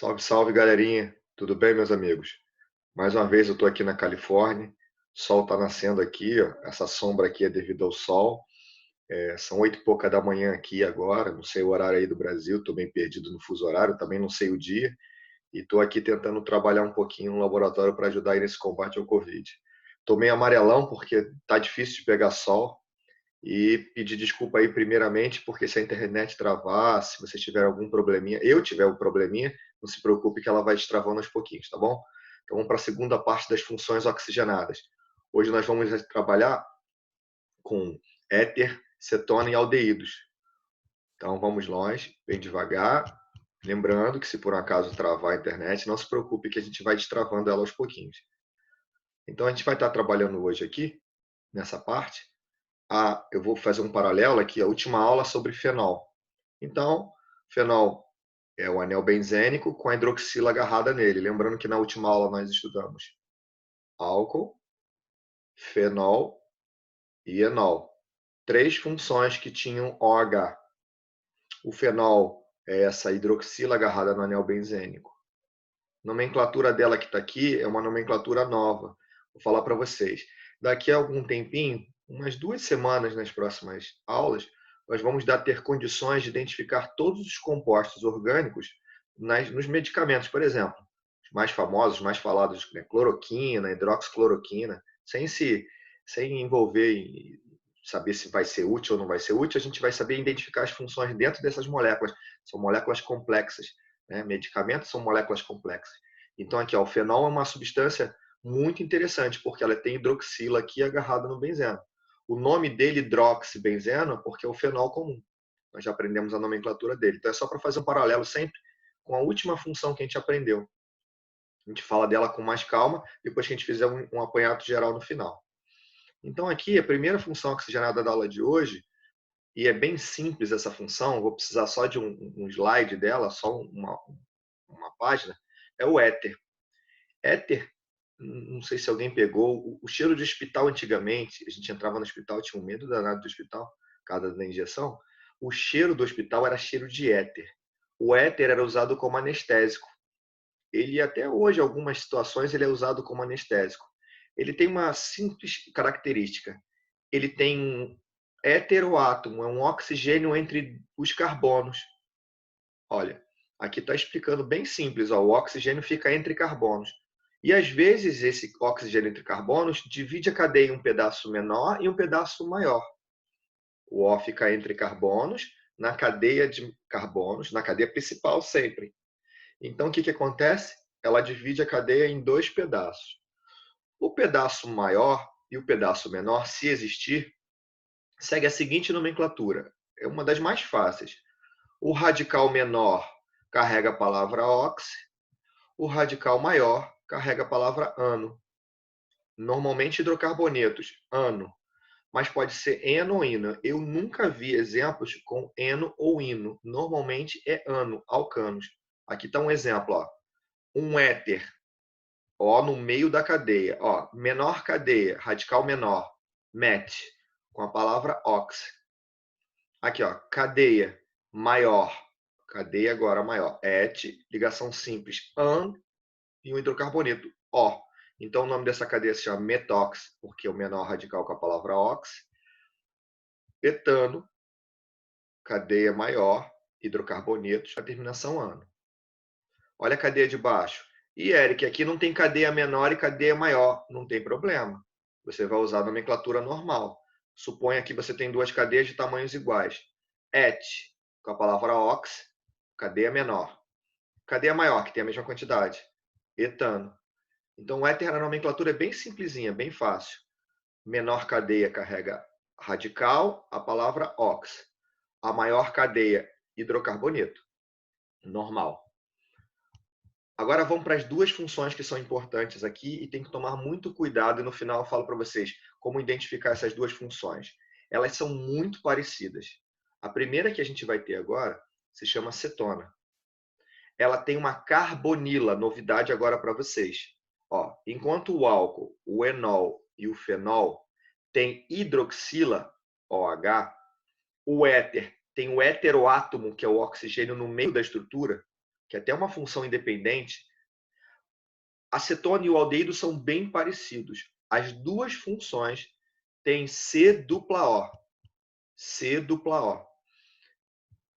Salve, salve, galerinha. Tudo bem, meus amigos? Mais uma vez eu estou aqui na Califórnia. O sol está nascendo aqui, ó. Essa sombra aqui é devido ao sol. São 8 e pouca da manhã aqui agora. Não sei o horário aí do Brasil. Estou bem perdido no fuso horário. Também não sei o dia. E estou aqui tentando trabalhar um pouquinho no laboratório para ajudar aí nesse combate ao Covid. Estou meio amarelão porque tá difícil de pegar sol. E pedir desculpa aí primeiramente, porque se a internet travar, se você tiver algum probleminha, eu tiver um probleminha, não se preocupe que ela vai destravando aos pouquinhos, tá bom? Então vamos para a segunda parte das funções oxigenadas. Hoje nós vamos trabalhar com éter, cetona e aldeídos. Então vamos nós, bem devagar. Lembrando que se por um acaso travar a internet, não se preocupe que a gente vai destravando ela aos pouquinhos. Então a gente vai estar trabalhando hoje aqui, nessa parte, eu vou fazer um paralelo aqui, a última aula sobre fenol. Então, fenol é o anel benzênico com a hidroxila agarrada nele. Lembrando que na última aula nós estudamos álcool, fenol e enol. Três funções que tinham OH. O fenol é essa hidroxila agarrada no anel benzênico. A nomenclatura dela que está aqui é uma nomenclatura nova. Vou falar para vocês. Daqui a algum tempinho, umas 2 semanas nas próximas aulas, nós vamos ter condições de identificar todos os compostos orgânicos nos medicamentos, por exemplo. Os mais famosos, mais falados, né? Cloroquina, hidroxicloroquina, sem envolver em saber se vai ser útil ou não vai ser útil, a gente vai saber identificar as funções dentro dessas moléculas. São moléculas complexas. Né? Medicamentos são moléculas complexas. Então, aqui, ó, o fenol é uma substância muito interessante, porque ela tem hidroxila aqui agarrada no benzeno. O nome dele, hidroxibenzeno, porque é o fenol comum. Nós já aprendemos a nomenclatura dele. Então, é só para fazer um paralelo sempre com a última função que a gente aprendeu. A gente fala dela com mais calma, depois que a gente fizer um apanhado geral no final. Então, aqui, a primeira função oxigenada da aula de hoje, e é bem simples essa função, vou precisar só de um slide dela, só uma página, é o éter. Éter, não sei se alguém pegou, o cheiro de hospital antigamente, a gente entrava no hospital, tinha um medo danado do hospital, por causa da injeção, o cheiro do hospital era cheiro de éter. O éter era usado como anestésico. Ele, até hoje, em algumas situações, ele é usado como anestésico. Ele tem uma simples característica. Ele tem um heteroátomo, é um oxigênio entre os carbonos. Olha, aqui está explicando bem simples. Ó, o oxigênio fica entre carbonos. E às vezes esse oxigênio entre carbonos divide a cadeia em um pedaço menor e um pedaço maior. O O fica entre carbonos, na cadeia de carbonos, na cadeia principal sempre. Então o que acontece? Ela divide a cadeia em dois pedaços. O pedaço maior e o pedaço menor, se existir, segue a seguinte nomenclatura. É uma das mais fáceis. O radical menor carrega a palavra ox, o radical maior carrega a palavra ano. Normalmente hidrocarbonetos, ano, mas pode ser eno ou ino. Eu nunca vi exemplos com eno ou ino. Normalmente é ano, alcanos. Aqui está um exemplo, ó. Um éter, ó, no meio da cadeia, ó, menor cadeia, radical menor, met, com a palavra ox. Aqui, ó, cadeia maior, cadeia agora maior, et, ligação simples, an, e um hidrocarboneto, O. Então, o nome dessa cadeia se chama metox, porque é o menor radical com a palavra ox. Etano, cadeia maior, hidrocarbonetos, a terminação ano. Olha a cadeia de baixo. E, Eric, aqui não tem cadeia menor e cadeia maior. Não tem problema. Você vai usar a nomenclatura normal. Suponha que você tem duas cadeias de tamanhos iguais. Et, com a palavra ox, cadeia menor. Cadeia maior, que tem a mesma quantidade. Etano. Então, o éter, a nomenclatura é bem simplesinha, bem fácil. Menor cadeia carrega radical, a palavra ox. A maior cadeia, hidrocarboneto. Normal. Agora vamos para as duas funções que são importantes aqui e tem que tomar muito cuidado, e no final eu falo para vocês como identificar essas duas funções. Elas são muito parecidas. A primeira que a gente vai ter agora se chama cetona. Ela tem uma carbonila, novidade agora para vocês. Ó, enquanto o álcool, o enol e o fenol tem hidroxila, OH, o éter tem o heteroátomo, que é o oxigênio no meio da estrutura, que é até uma função independente, a cetona e o aldeído são bem parecidos. As duas funções têm C dupla O. C dupla O.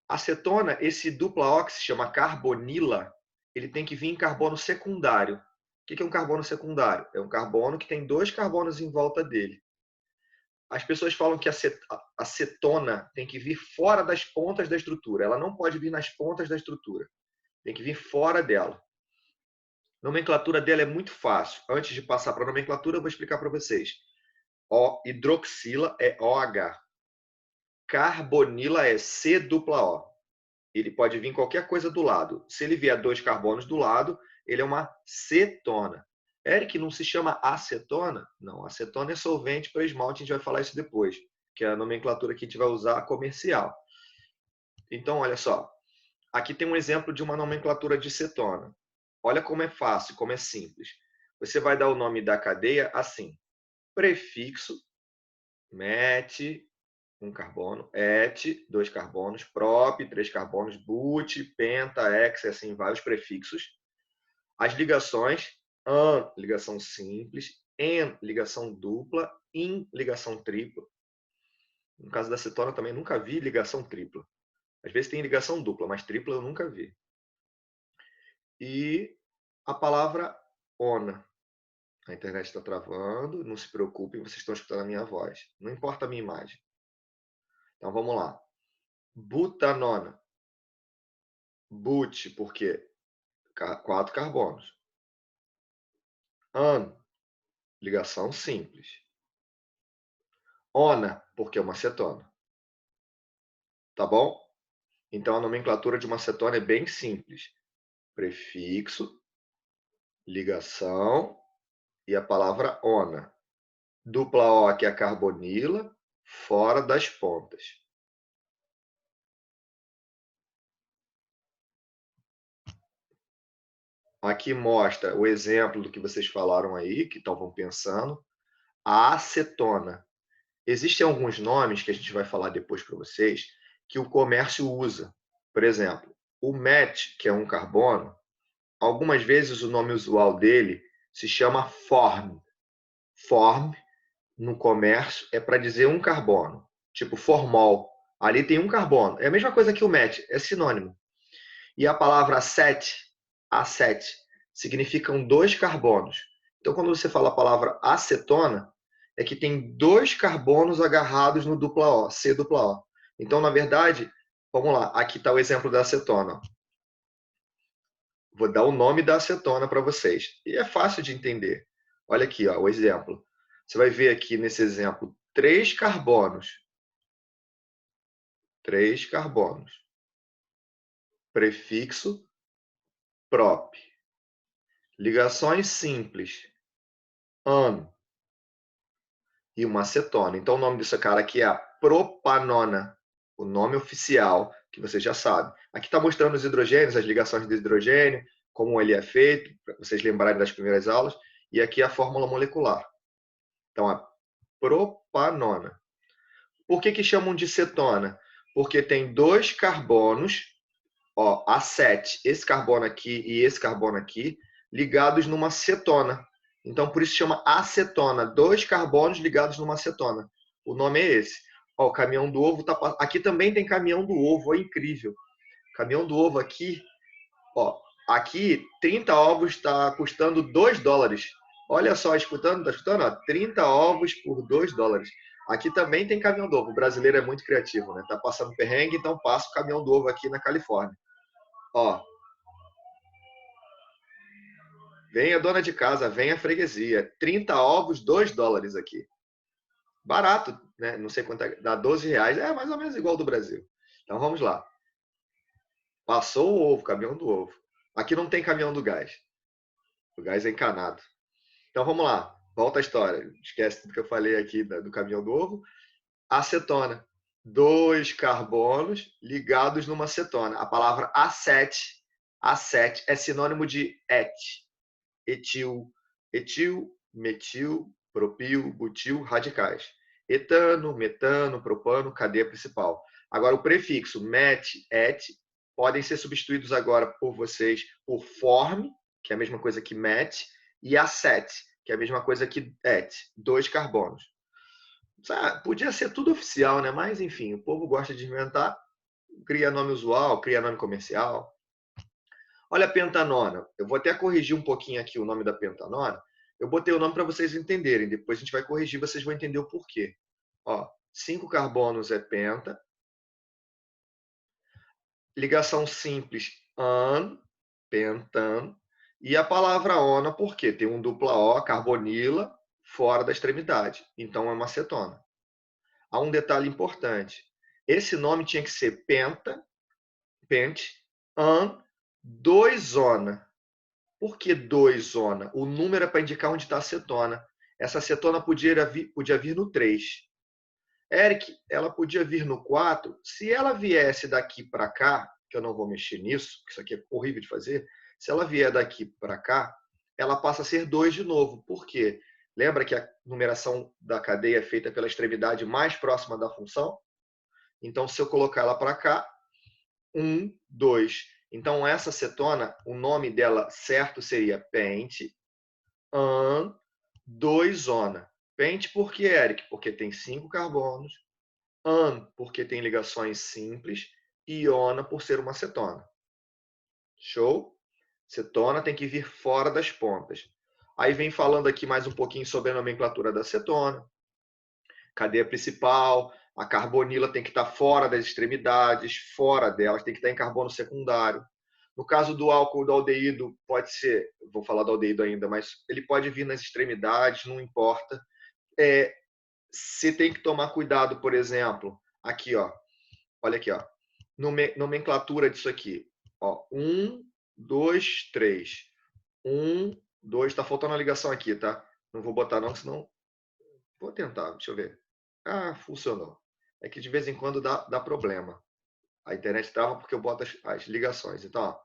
A cetona, esse dupla O que se chama carbonila, ele tem que vir em carbono secundário. O que é um carbono secundário? É um carbono que tem 2 carbonos em volta dele. As pessoas falam que a cetona tem que vir fora das pontas da estrutura. Ela não pode vir nas pontas da estrutura. Tem que vir fora dela. A nomenclatura dela é muito fácil. Antes de passar para a nomenclatura, eu vou explicar para vocês. O hidroxila é OH. Carbonila é C dupla O. Ele pode vir qualquer coisa do lado. Se ele vier 2 carbonos do lado, ele é uma cetona. Eric, não se chama acetona? Não, acetona é solvente para esmalte, a gente vai falar isso depois, que é a nomenclatura que a gente vai usar comercial. Então, olha só. Aqui tem um exemplo de uma nomenclatura de cetona. Olha como é fácil, como é simples. Você vai dar o nome da cadeia assim. Prefixo, met, 1 carbono, et, 2 carbonos, prop, 3 carbonos, but, penta, hex, assim, vários prefixos. As ligações, an, ligação simples, en, ligação dupla, in, ligação tripla. No caso da cetona também nunca vi ligação tripla. Às vezes tem ligação dupla, mas tripla eu nunca vi. E a palavra ona. A internet está travando, não se preocupem, vocês estão escutando a minha voz. Não importa a minha imagem. Então vamos lá. Butanona. But, por quê? 4 carbonos. An, ligação simples. Ona, porque é uma cetona. Tá bom? Então a nomenclatura de uma cetona é bem simples. Prefixo, ligação e a palavra ona. Dupla O, que é a carbonila, fora das pontas. Aqui mostra o exemplo do que vocês falaram aí, que estavam pensando. A acetona. Existem alguns nomes que a gente vai falar depois para vocês, que o comércio usa. Por exemplo, o MET, que é um carbono, algumas vezes o nome usual dele se chama FORM. FORM, no comércio, é para dizer um carbono. Tipo formol. Ali tem um carbono. É a mesma coisa que o MET, é sinônimo. E a palavra acet, significam 2 carbonos. Então, quando você fala a palavra acetona, é que tem 2 carbonos agarrados no dupla O, C dupla O. Então, na verdade, vamos lá, aqui está o exemplo da acetona. Vou dar o nome da acetona para vocês. E é fácil de entender. Olha aqui, ó, o exemplo. Você vai ver aqui nesse exemplo 3 carbonos. 3 carbonos. Prefixo prop. Ligações simples. An. E uma acetona. Então, o nome desse cara aqui é a propanona. O nome oficial, que você já sabe. Aqui está mostrando os hidrogênios, as ligações de hidrogênio, como ele é feito, para vocês lembrarem das primeiras aulas. E aqui a fórmula molecular. Então, a propanona. Por que chamam de cetona? Porque tem 2 carbonos, ó, A7, esse carbono aqui e esse carbono aqui, ligados numa cetona. Então, por isso chama acetona, 2 carbonos ligados numa acetona. O nome é esse. Ó, o caminhão do ovo tá... Aqui também tem caminhão do ovo, é incrível. Caminhão do ovo aqui, ó, aqui 30 ovos está custando $2. Olha só, escutando, tá escutando? Ó, 30 ovos por $2. Aqui também tem caminhão do ovo. O brasileiro é muito criativo, né? Tá passando perrengue, então passa o caminhão do ovo aqui na Califórnia. Ó, vem a dona de casa, vem a freguesia. 30 ovos, $2 aqui. Barato, né? Não sei quanto é, dá R$12. É mais ou menos igual ao do Brasil. Então vamos lá. Passou o ovo, caminhão do ovo. Aqui não tem caminhão do gás. O gás é encanado. Então vamos lá. Volta a história. Esquece tudo que eu falei aqui do caminhão do ovo. Acetona. 2 carbonos ligados numa acetona. A palavra acet é sinônimo de etil, metil, propil, butil, radicais. Etano, metano, propano, cadeia principal. Agora o prefixo met, et, podem ser substituídos agora por vocês por form, que é a mesma coisa que met, e acet, que é a mesma coisa que et, 2 carbonos. Podia ser tudo oficial, né? Mas, enfim, o povo gosta de inventar, cria nome usual, cria nome comercial. Olha a pentanona. Eu vou até corrigir um pouquinho aqui o nome da pentanona. Eu botei o nome para vocês entenderem. Depois a gente vai corrigir, vocês vão entender o porquê. Ó, 5 carbonos é penta. Ligação simples, an, pentan. E a palavra ona, por quê? Tem um dupla O, carbonila, fora da extremidade. Então é uma acetona. Há um detalhe importante. Esse nome tinha que ser penta, pent, an, 2-ona. Por que 2-ona? O número é para indicar onde está a acetona. Essa acetona podia vir no 3. Eric, ela podia vir no 4. Se ela viesse daqui para cá, que eu não vou mexer nisso, que isso aqui é horrível de fazer, se ela vier daqui para cá, ela passa a ser 2 de novo. Por quê? Lembra que a numeração da cadeia é feita pela extremidade mais próxima da função? Então, se eu colocar ela para cá, 1, 2. Então, essa acetona, o nome dela certo seria pente, an, 2-ona. Pente por quê, Eric? Porque tem 5 carbonos. An, porque tem ligações simples. E ona, por ser uma acetona. Show? Cetona tem que vir fora das pontas. Aí vem falando aqui mais um pouquinho sobre a nomenclatura da acetona. Cadeia principal, a carbonila tem que estar fora das extremidades, fora delas, tem que estar em carbono secundário. No caso do álcool do aldeído, pode ser, vou falar do aldeído ainda, mas ele pode vir nas extremidades, não importa. Você tem que tomar cuidado, por exemplo, aqui, ó. Olha aqui, ó. Nomenclatura disso aqui. Ó, 1, 2, 3. 1, 2. Tá faltando a ligação aqui, tá? Não vou botar não, senão... Vou tentar, deixa eu ver. Ah, funcionou. É que de vez em quando dá problema. A internet trava porque eu boto as ligações. Então, ó,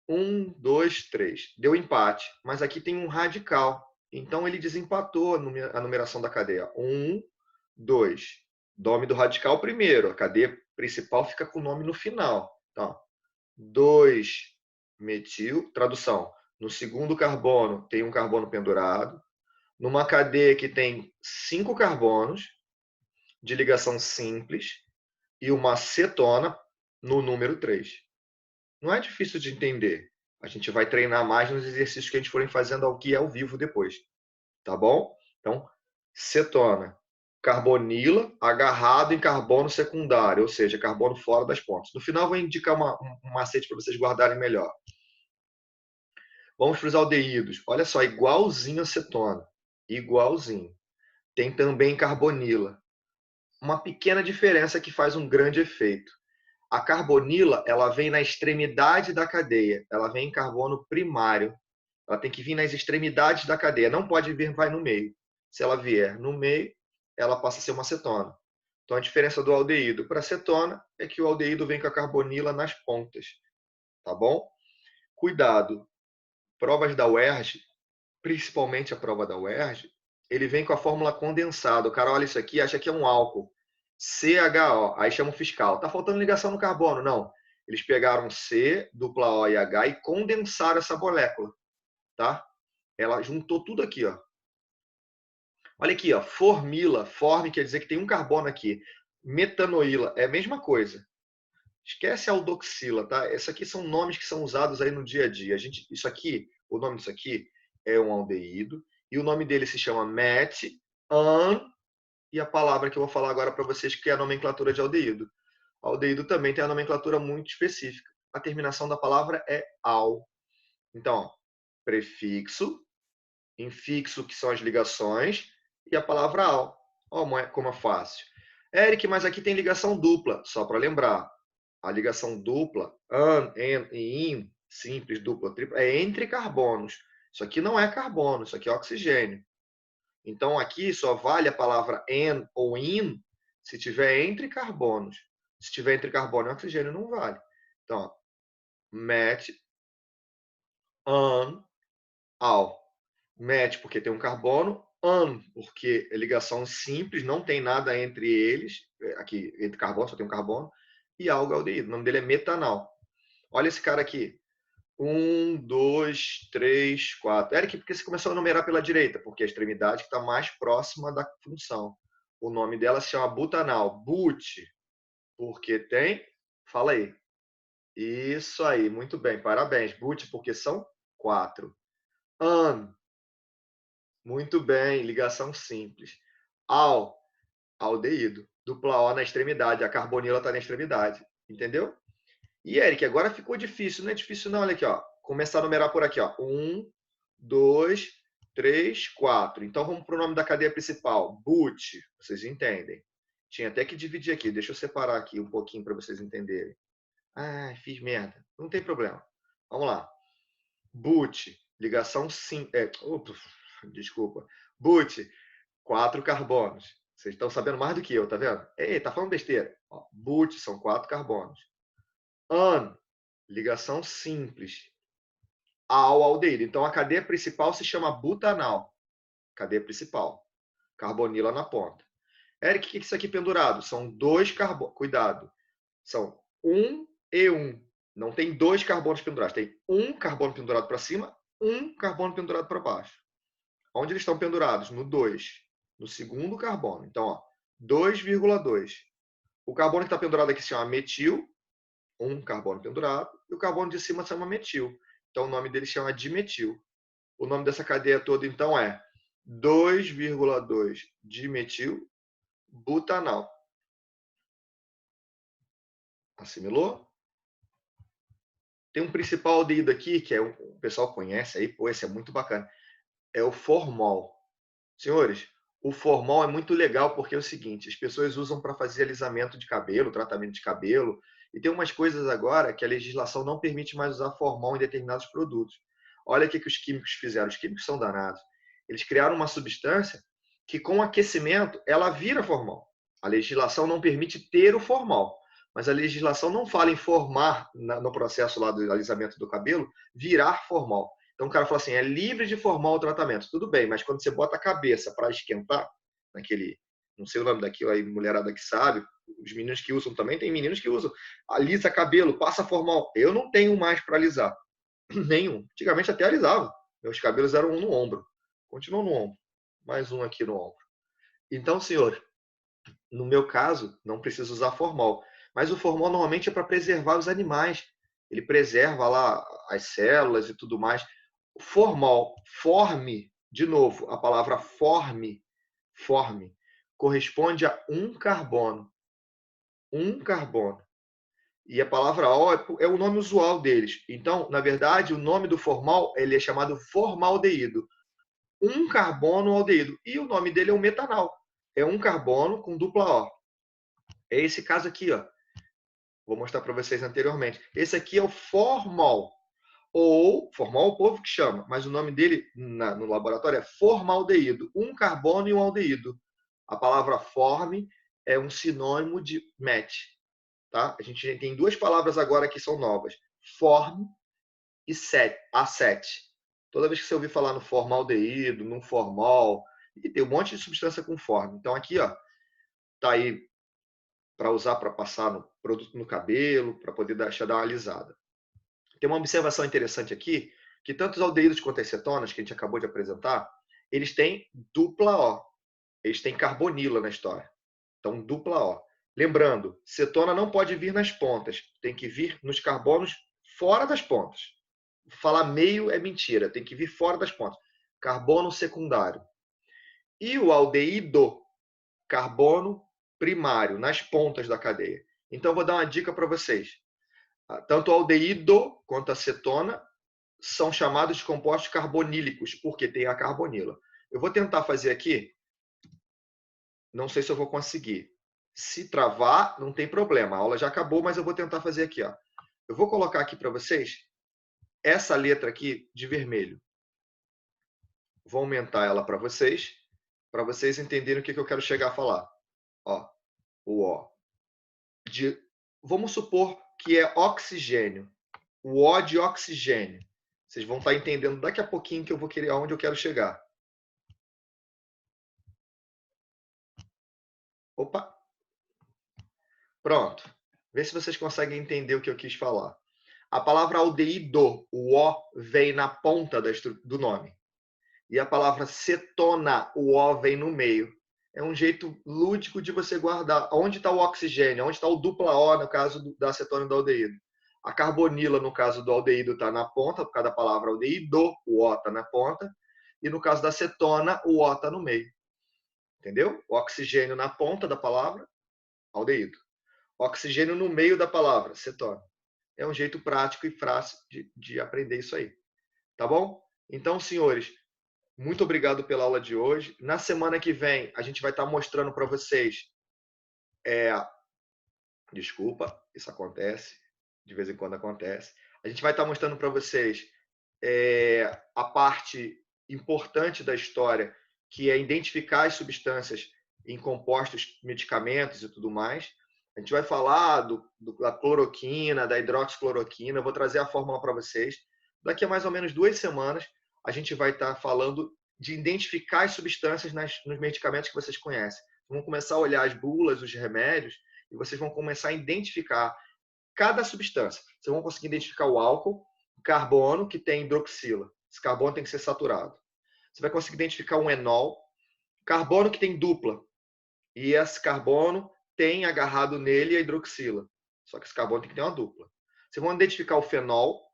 1, 2, 3. Deu empate, mas aqui tem um radical. Então, ele desempatou a numeração da cadeia. 1, 2. Nome do radical primeiro. A cadeia principal fica com o nome no final. Então, 2 metil. Tradução. No segundo carbono, tem um carbono pendurado. Numa cadeia que tem 5 carbonos, de ligação simples, e uma cetona no número 3. Não é difícil de entender. A gente vai treinar mais nos exercícios que a gente forem fazendo aqui ao vivo depois. Tá bom? Então, cetona. Carbonila agarrado em carbono secundário, ou seja, carbono fora das pontas. No final, vou indicar um macete para vocês guardarem melhor. Vamos para os aldeídos. Olha só, igualzinho a cetona. Igualzinho. Tem também carbonila. Uma pequena diferença que faz um grande efeito. A carbonila, ela vem na extremidade da cadeia. Ela vem em carbono primário. Ela tem que vir nas extremidades da cadeia. Não pode vir, vai no meio. Se ela vier no meio, ela passa a ser uma cetona. Então, a diferença do aldeído para a cetona é que o aldeído vem com a carbonila nas pontas. Tá bom? Cuidado. Provas da UERJ, principalmente a prova da UERJ, ele vem com a fórmula condensada. O cara olha isso aqui, acha que é um álcool. CHO, aí chama o fiscal. Tá faltando ligação no carbono. Não. Eles pegaram C, dupla O e H e condensaram essa molécula. Tá? Ela juntou tudo aqui, ó. Olha aqui, ó. Formila, forme quer dizer que tem um carbono aqui. Metanoíla é a mesma coisa. Esquece a aldoxila, tá? Esses aqui são nomes que são usados aí no dia a dia. Isso aqui, o nome disso aqui é um aldeído e o nome dele se chama met, an, e a palavra que eu vou falar agora para vocês que é a nomenclatura de aldeído. Aldeído também tem a nomenclatura muito específica. A terminação da palavra é al. Então, ó, prefixo, infixo, que são as ligações, e a palavra al. Ó, como é fácil. Eric, mas aqui tem ligação dupla. Só para lembrar, a ligação dupla, an, en e in, simples, dupla, tripla, é entre carbonos. Isso aqui não é carbono, isso aqui é oxigênio. Então, aqui só vale a palavra en ou in se tiver entre carbonos. Se tiver entre carbono e oxigênio, não vale. Então, ó, met, an, al. Met porque tem um carbono, an porque é ligação simples, não tem nada entre eles, aqui entre carbono, só tem um carbono, e algo aldeído. O nome dele é metanal. Olha esse cara aqui. 1, 2, 3, 4. Eric, por que você começou a numerar pela direita? Porque a extremidade está mais próxima da função. O nome dela se chama butanal. But, porque tem... Fala aí. Isso aí, muito bem, parabéns. But, porque são 4. An, muito bem, ligação simples. Al, aldeído. Dupla O na extremidade, a carbonila está na extremidade. Entendeu? E, Eric, agora ficou difícil. Não é difícil não, olha aqui, ó. Começar a numerar por aqui, ó. 1, 2, 3, 4. Então, vamos para o nome da cadeia principal. But, vocês entendem. Tinha até que dividir aqui. Deixa eu separar aqui um pouquinho para vocês entenderem. Ah, fiz merda. Não tem problema. Vamos lá. But, ligação sim. Desculpa. But, 4 carbonos. Vocês estão sabendo mais do que eu, tá vendo? Ei, tá falando besteira. Ó, but são 4 carbonos. An, ligação simples ao aldeído. Então, a cadeia principal se chama butanal. Cadeia principal. Carbonila na ponta. Eric, o que é isso aqui pendurado? São 2 carbonos. Cuidado. São 1 e 1. Não tem 2 carbonos pendurados. Tem 1 carbono pendurado para cima, 1 carbono pendurado para baixo. Onde eles estão pendurados? No 2. No segundo carbono. Então, 2,2. O carbono que está pendurado aqui se chama metil. 1 carbono pendurado. E o carbono de cima se chama metil. Então, o nome dele se chama dimetil. O nome dessa cadeia toda, então, é 2,2 dimetil butanal. Assimilou? Tem um principal aldeído aqui, que o pessoal conhece aí, pô, esse é muito bacana. É o formol. Senhores, o formol é muito legal porque é o seguinte, as pessoas usam para fazer alisamento de cabelo, tratamento de cabelo, e tem umas coisas agora que a legislação não permite mais usar formol em determinados produtos. Olha o que os químicos fizeram. Os químicos são danados. Eles criaram uma substância que, com aquecimento, ela vira formol. A legislação não permite ter o formol, mas a legislação não fala em formar, no processo lá do alisamento do cabelo, virar formol. Então o cara fala assim, é livre de formol o tratamento. Tudo bem, mas quando você bota a cabeça para esquentar, naquele, não sei o nome daquilo aí, mulherada que sabe, os meninos que usam também, tem meninos que usam, alisa cabelo, passa formol. Eu não tenho mais para alisar. Nenhum. Antigamente até alisava. Meus cabelos eram um no ombro. Continuam no ombro. Mais um aqui no ombro. Então, senhor, no meu caso, não preciso usar formol. Mas o formol normalmente é para preservar os animais. Ele preserva lá as células e tudo mais. Formol, forme, de novo, a palavra forme, corresponde a um carbono. Um carbono. E a palavra O é o nome usual deles. Então, na verdade, o nome do formal ele é chamado formaldeído. Um carbono aldeído. E o nome dele é o metanal. É um carbono com dupla O. É esse caso aqui, ó. Vou mostrar para vocês anteriormente. Esse aqui é o formal. Ou formal o povo que chama, mas o nome dele no laboratório é formaldeído. Um carbono e um aldeído. A palavra forme é um sinônimo de met. Tá? A gente tem duas palavras agora que são novas. Form e set, A7. Toda vez que você ouvir falar no formaldeído, no formal, e tem um monte de substância com forma. Então aqui, ó, tá aí para usar para passar no produto no cabelo, para poder deixar dar uma alisada. Tem uma observação interessante aqui, que tanto os aldeídos quanto as cetonas, que a gente acabou de apresentar, eles têm dupla O. Eles têm carbonila na história. Então, dupla O. Lembrando, cetona não pode vir nas pontas, tem que vir nos carbonos fora das pontas. Falar meio é mentira, tem que vir fora das pontas. Carbono secundário. E o aldeído, carbono primário, nas pontas da cadeia. Então, vou dar uma dica para vocês. Tanto o aldeído quanto a cetona são chamados de compostos carbonílicos, porque tem a carbonila. Eu vou tentar fazer aqui, não sei se eu vou conseguir. Se travar, não tem problema, a aula já acabou, mas eu vou tentar fazer aqui. Ó. Eu vou colocar aqui para vocês essa letra aqui de vermelho. Vou aumentar ela para vocês entenderem o que eu quero chegar a falar. Ó, o O. Vamos supor que é oxigênio. O O de oxigênio. Vocês vão estar entendendo daqui a pouquinho que eu vou querer aonde eu quero chegar. Opa! Pronto. Vê se vocês conseguem entender o que eu quis falar. A palavra aldeído, o O vem na ponta do nome. E a palavra cetona, o O vem no meio. É um jeito lúdico de você guardar. Onde está o oxigênio? Onde está o dupla O, no caso da acetona e do aldeído? A carbonila, no caso do aldeído, está na ponta, por causa da palavra aldeído, o O está na ponta. E no caso da cetona, o O está no meio. Entendeu? O oxigênio na ponta da palavra, aldeído. Oxigênio no meio da palavra, cetona. É um jeito prático e fácil de aprender isso aí. Tá bom? Então, senhores, muito obrigado pela aula de hoje. Na semana que vem, a gente vai estar mostrando para vocês. Desculpa, isso acontece. De vez em quando acontece. A gente vai estar mostrando para vocês a parte importante da história, que é identificar as substâncias em compostos, medicamentos e tudo mais. A gente vai falar da cloroquina, da hidroxicloroquina. Eu vou trazer a fórmula para vocês. Daqui a mais ou menos 2 semanas, a gente vai estar falando de identificar as substâncias nos medicamentos que vocês conhecem. Vão começar a olhar as bulas, os remédios, e vocês vão começar a identificar cada substância. Vocês vão conseguir identificar o álcool, o carbono, que tem hidroxila. Esse carbono tem que ser saturado. Você vai conseguir identificar um enol, carbono que tem dupla. E esse carbono tem agarrado nele a hidroxila. Só que esse carbono tem que ter uma dupla. Vocês vão identificar o fenol,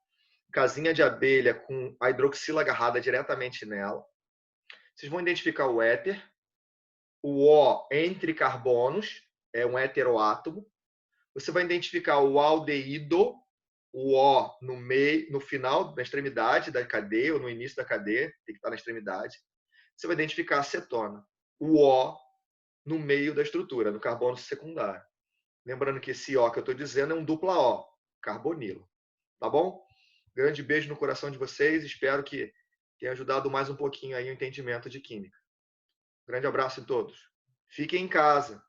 casinha de abelha com a hidroxila agarrada diretamente nela. Vocês vão identificar o éter, o O entre carbonos, é um heteroátomo. Você vai identificar o aldeído, o O no meio, no final, na extremidade da cadeia, ou no início da cadeia, tem que estar na extremidade. Você vai identificar a acetona, o O no meio da estrutura, no carbono secundário. Lembrando que esse O que eu estou dizendo é um dupla O, carbonilo. Tá bom? Grande beijo no coração de vocês, espero que tenha ajudado mais um pouquinho aí o entendimento de química. Grande abraço em todos. Fiquem em casa.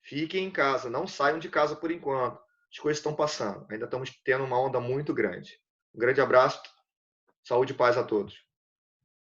Fiquem em casa. Não saiam de casa por enquanto. As coisas estão passando. Ainda estamos tendo uma onda muito grande. Um grande abraço. Saúde e paz a todos.